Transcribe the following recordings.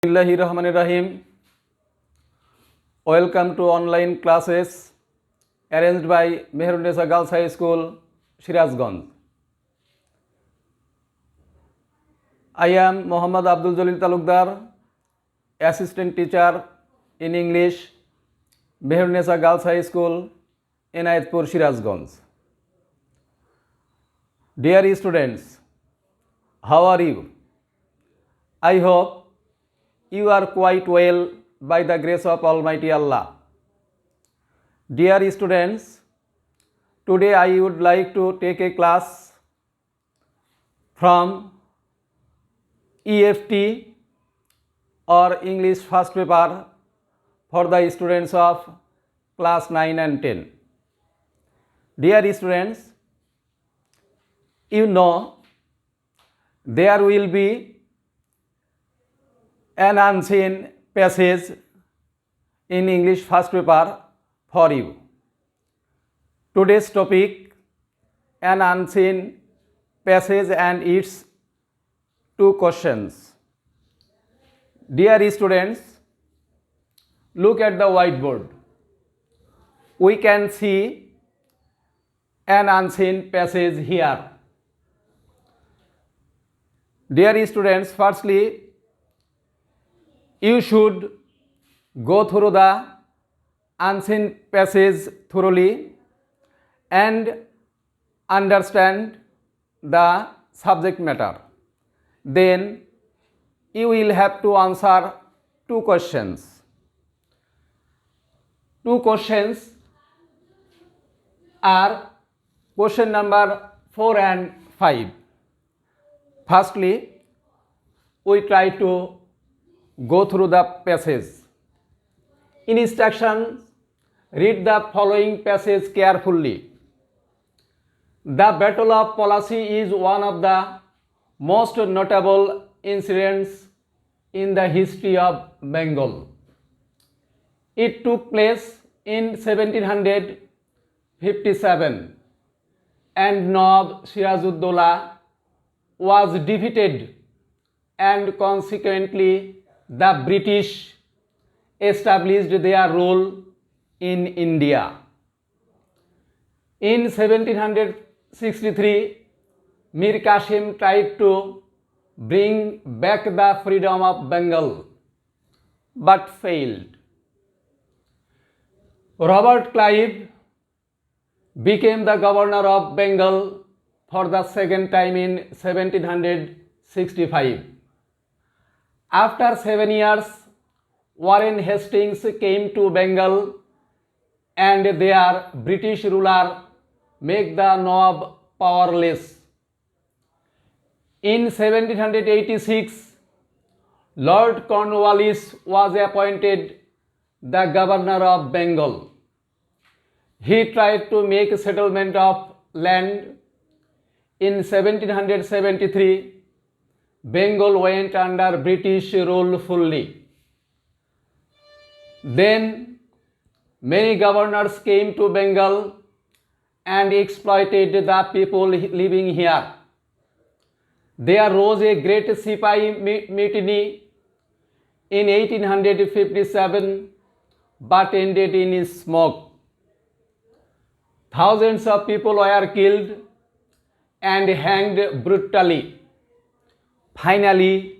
Bismillahirrahmanirrahim. Welcome to online classes arranged by Mehrunisa Girls High School, Shirazganj. I am Muhammad Abdul Jalil Talukdar, Assistant Teacher in English, Mehrunisa Girls High School, Inayatpur, Shirazganj. Dear students, how are you? I hope you are quite well by the grace of Almighty Allah. Dear students, today I would like to take a class from EFT or English first paper for the students of class 9 and 10. Dear students, you know there will be an unseen passage in English first paper for you. Today's topic, an unseen passage and its two questions. Dear students, look at the whiteboard. We can see an unseen passage here. Dear students, firstly, you should go through the unseen passage thoroughly and understand the subject matter. Then you will have to answer two questions. Two questions are question number 4 and 5. Firstly, we try to go through the passage. In instructions, read the following passage carefully. The Battle of Plassey is one of the most notable incidents in the history of Bengal. It took place in 1757 and Nawab Sirajuddaulah was defeated and consequently the British established their rule in India. In 1763, Mir Qasim tried to bring back the freedom of Bengal, but failed. Robert Clive became the governor of Bengal for the second time in 1765. After 7 years, Warren Hastings came to Bengal and their British ruler made the Nawab powerless. In 1786, Lord Cornwallis was appointed the governor of Bengal. He tried to make a settlement of land. In 1773, Bengal went under British rule fully. Then many governors came to Bengal and exploited the people living here. There rose a great Sipahi mutiny in 1857 but ended in smoke. Thousands of people were killed and hanged brutally. Finally,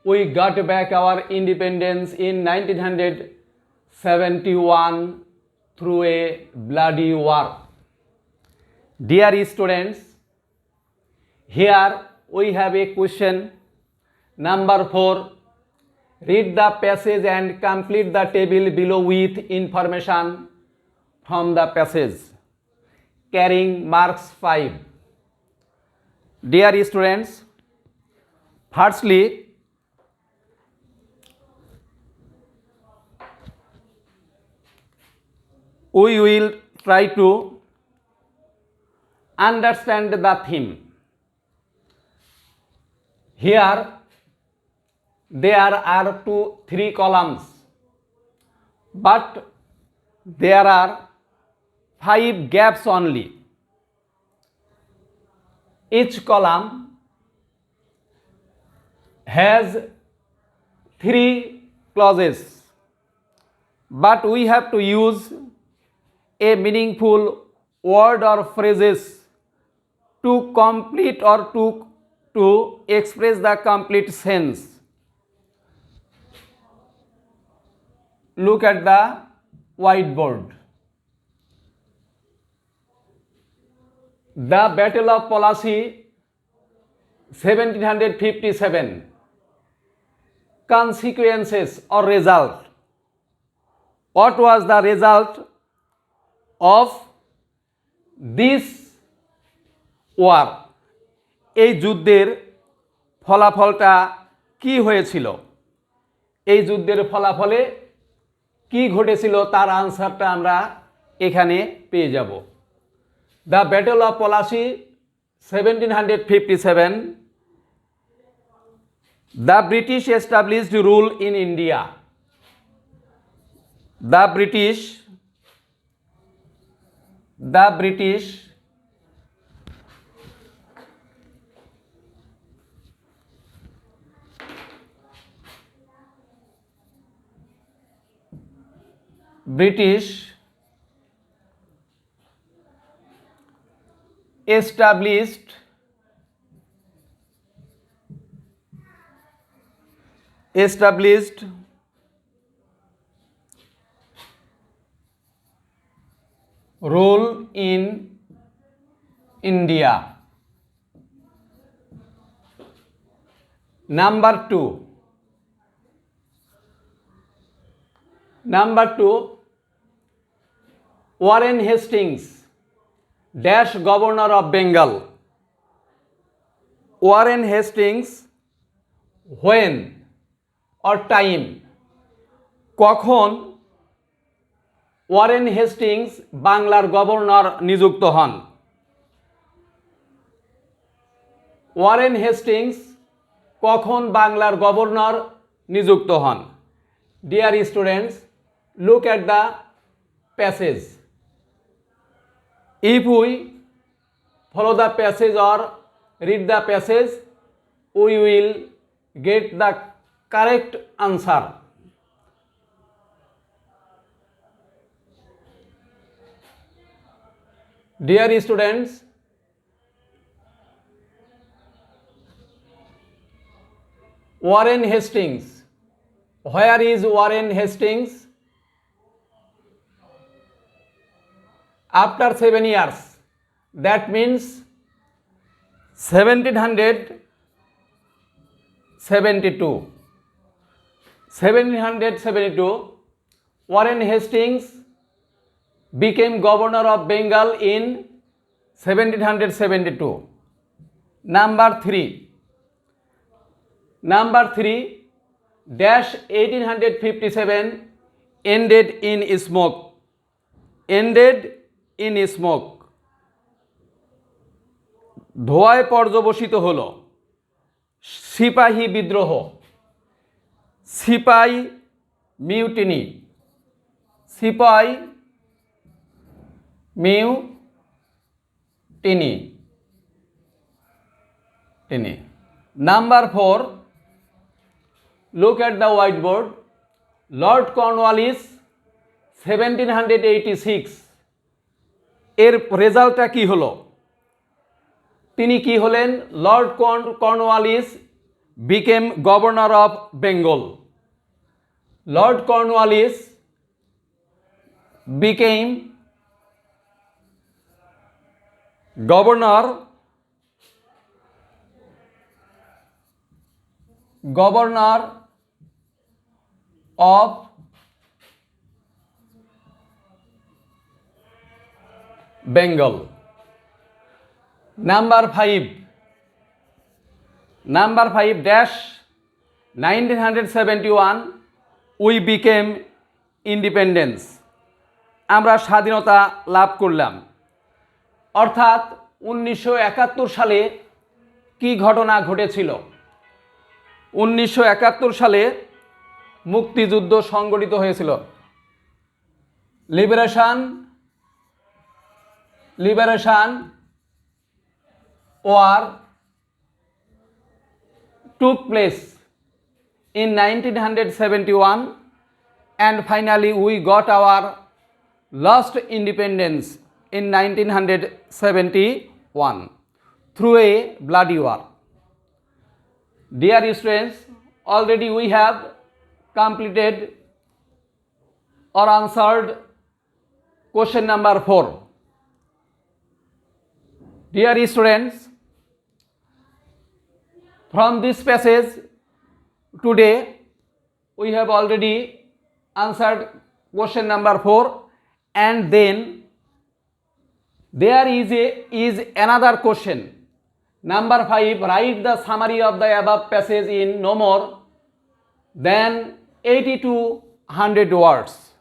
we got back our independence in 1971 through a bloody war. Dear students, here we have a question number 4. Read the passage and complete the table below with information from the passage, carrying marks 5. Dear students, firstly, we will try to understand the theme. Here there are 3 columns, but there are 5 gaps only. Each column has 3 clauses, but we have to use a meaningful word or phrases to complete or to express the complete sense. Look at the whiteboard. The Battle of Plassey, 1757. Consequences or result. What was the result of this war? এই যুদ্ধের ফলাফলটা কি হয়েছিল? এই যুদ্ধের ফলাফলে কি ঘটেছিল তার আনসারটা আমরা এখানে পেয়ে যাব। The battle of Palashi 1757, the British established rule in India. The British established rule in India. Number two, Warren Hastings dash governor of Bengal. Warren Hastings when or time, কখন ওয়ারেন হেস্টিংস বাংলার গভর্নর নিযুক্ত হন? Warren Hastings কখন বাংলার governor নিযুক্ত হন? Dear students, look at the passage. If we follow the passage or read the passage, we will get the correct answer. Dear students, Warren Hastings. Where is Warren Hastings? After 7 years, that means 1772, Warren Hastings became governor of Bengal in 1772. Number three, dash 1857 ended in smoke. ধোঁয়ায় পর্যবসিত হলো। সিপাহী বিদ্রোহ, সিপাই mutiny, Number four, look at the whiteboard. Lord Cornwallis 1786 এর রেজাল্টটা কি হলো? তিনি কি হলেন? Lord Cornwallis became governor of Bengal. Lord Cornwallis became governor of Bengal. Number five, dash 1971 we became independence. আমরা স্বাধীনতা লাভ করলাম। অর্থাৎ 1971 সালে কি ঘটনা ঘটেছিল? 1971 সালে মুক্তিযুদ্ধ সংগঠিত হয়েছিল। Liberation war took place in 1971, and finally we got our last independence in 1971 through a bloody war. Dear students, already we have completed or answered question number 4. Dear students, from this passage today we have already answered question number 4, and then there is another question. Number 5, write the summary of the above passage in no more than 80 to 100 words.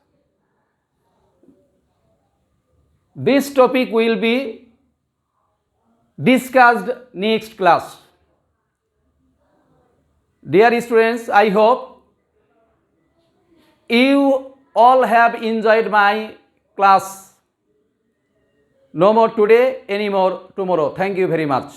This topic will be discussed next class. Dear students, I hope you all have enjoyed my class. No more today, any more tomorrow. Thank you very much.